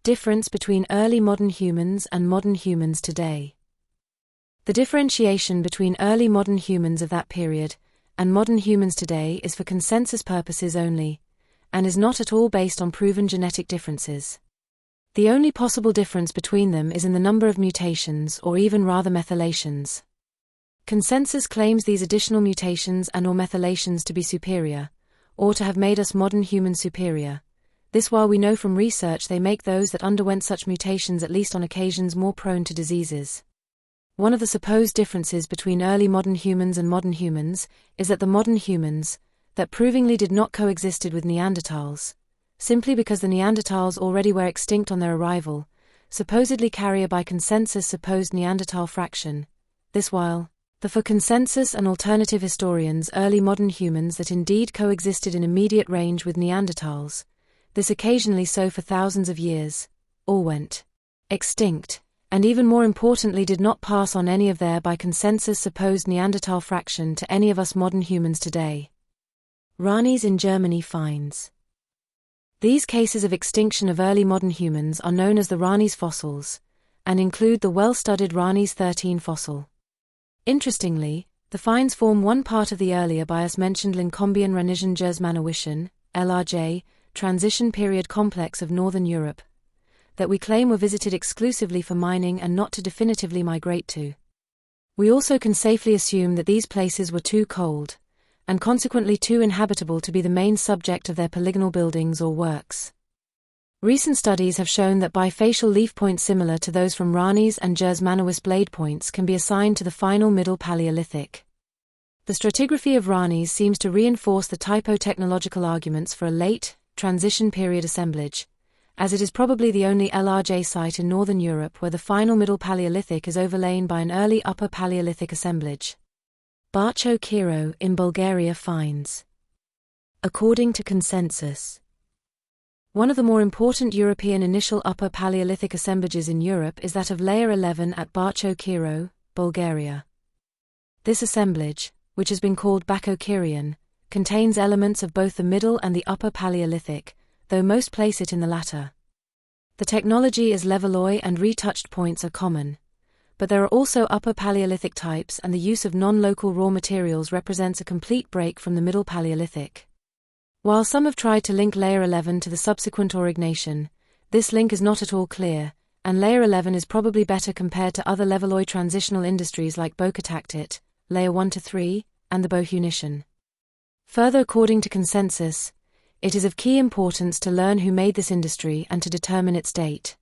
Difference between early modern humans and modern humans today. The differentiation between early modern humans of that period and modern humans today is for consensus purposes only, and is not at all based on proven genetic differences. The only possible difference between them is in the number of mutations, or even rather methylations. Consensus claims these additional mutations and/or methylations to be superior, or to have made us modern humans superior. This while we know from research they make those that underwent such mutations at least on occasions more prone to diseases. One of the supposed differences between early modern humans and modern humans is that the modern humans, that provingly did not coexisted with Neanderthals, simply because the Neanderthals already were extinct on their arrival, supposedly carry a by consensus supposed Neanderthal fraction. This while, for consensus and alternative historians early modern humans that indeed coexisted in immediate range with Neanderthals, this occasionally so for thousands of years, all went extinct, and even more importantly did not pass on any of their by consensus supposed Neanderthal fraction to any of us modern humans today. Ranis in Germany finds. These cases of extinction of early modern humans are known as the Ranis fossils, and include the well-studied Ranis 13 fossil. Interestingly, the finds form one part of the earlier by us mentioned Lincombian-Ranisian-Jerzmanowician, LRJ, transition period complex of Northern Europe, that we claim were visited exclusively for mining and not to definitively migrate to. We also can safely assume that these places were too cold, and consequently too inhabitable to be the main subject of their polygonal buildings or works. Recent studies have shown that bifacial leaf points similar to those from Ranis and Jerzmanowicz blade points can be assigned to the final Middle Paleolithic. The stratigraphy of Ranis seems to reinforce the typo-technological arguments for a late, transition period assemblage, as it is probably the only LRJ site in Northern Europe where the final Middle Paleolithic is overlain by an early Upper Paleolithic assemblage. Bacho-Kiro in Bulgaria finds. According to consensus, one of the more important European initial Upper Paleolithic assemblages in Europe is that of Layer 11 at Bacho-Kiro, Bulgaria. This assemblage, which has been called Bacho-Kirian, contains elements of both the Middle and the Upper Paleolithic, though most place it in the latter. The technology is levoloi and retouched points are common, but there are also Upper Paleolithic types and the use of non-local raw materials represents a complete break from the Middle Paleolithic. While some have tried to link Layer 11 to the subsequent aurignation, this link is not at all clear, and Layer 11 is probably better compared to other levoloi transitional industries like Bokataktit, Layer 1 to 3, and the Bohunician. Further, according to consensus, it is of key importance to learn who made this industry and to determine its date.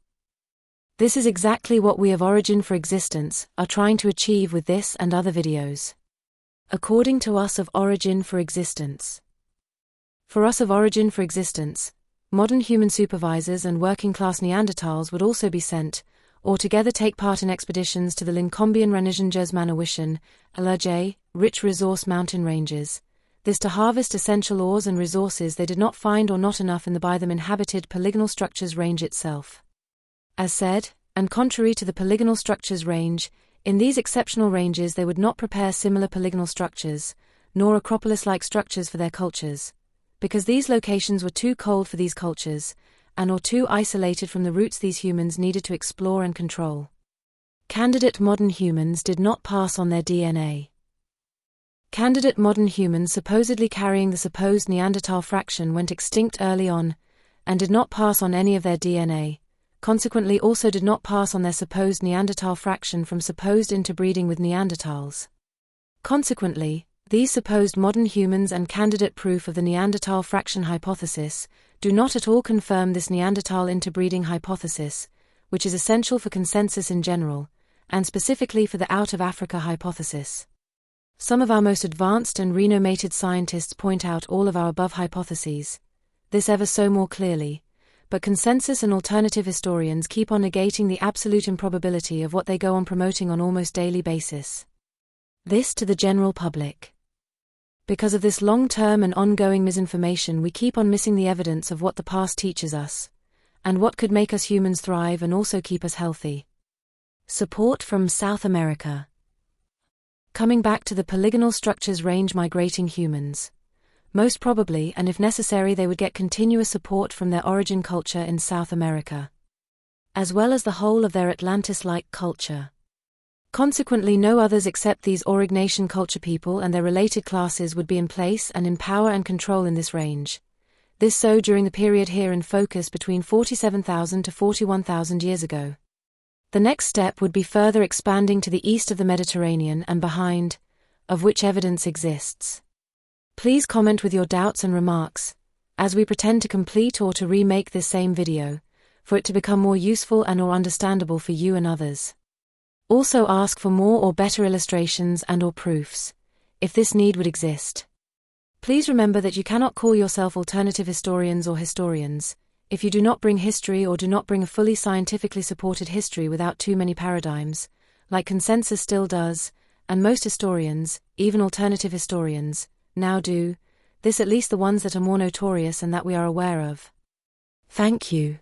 This is exactly what we of Origin for Existence are trying to achieve with this and other videos. According to us of Origin for Existence. For us of Origin for Existence, modern human supervisors and working-class Neanderthals would also be sent, or together take part in expeditions to the Lincombian-Ranisian-Jerzmanowician, LRJ, rich resource mountain ranges, this to harvest essential ores and resources they did not find or not enough in the by them inhabited polygonal structures range itself. As said, and contrary to the polygonal structures range, in these exceptional ranges they would not prepare similar polygonal structures, nor Acropolis-like structures for their cultures, because these locations were too cold for these cultures, and or too isolated from the routes these humans needed to explore and control. Candidate modern humans did not pass on their DNA. Candidate modern humans supposedly carrying the supposed Neanderthal fraction went extinct early on, and did not pass on any of their DNA, consequently also did not pass on their supposed Neanderthal fraction from supposed interbreeding with Neanderthals. Consequently, these supposed modern humans and candidate proof of the Neanderthal fraction hypothesis do not at all confirm this Neanderthal interbreeding hypothesis, which is essential for consensus in general, and specifically for the out of Africa hypothesis. Some of our most advanced and renommated scientists point out all of our above hypotheses, this ever so more clearly, but consensus and alternative historians keep on negating the absolute improbability of what they go on promoting on almost daily basis. This to the general public. Because of this long-term and ongoing misinformation we keep on missing the evidence of what the past teaches us, and what could make us humans thrive and also keep us healthy. Support from South America. Coming back to the polygonal structures range migrating humans. Most probably and if necessary they would get continuous support from their origin culture in South America. as well as the whole of their Atlantis-like culture. Consequently, no others except these Aurignacian culture people and their related classes would be in place and in power and control in this range. This so during the period here in focus between 47,000 to 41,000 years ago. The next step would be further expanding to the east of the Mediterranean and behind, of which evidence exists. Please comment with your doubts and remarks, as we pretend to complete or to remake this same video, for it to become more useful and or understandable for you and others. Also ask for more or better illustrations and or proofs, if this need would exist. Please remember that you cannot call yourself alternative historians or historians, if you do not bring history or do not bring a fully scientifically supported history without too many paradigms, like consensus still does, and most historians, even alternative historians, now do, this at least the ones that are more notorious and that we are aware of. Thank you.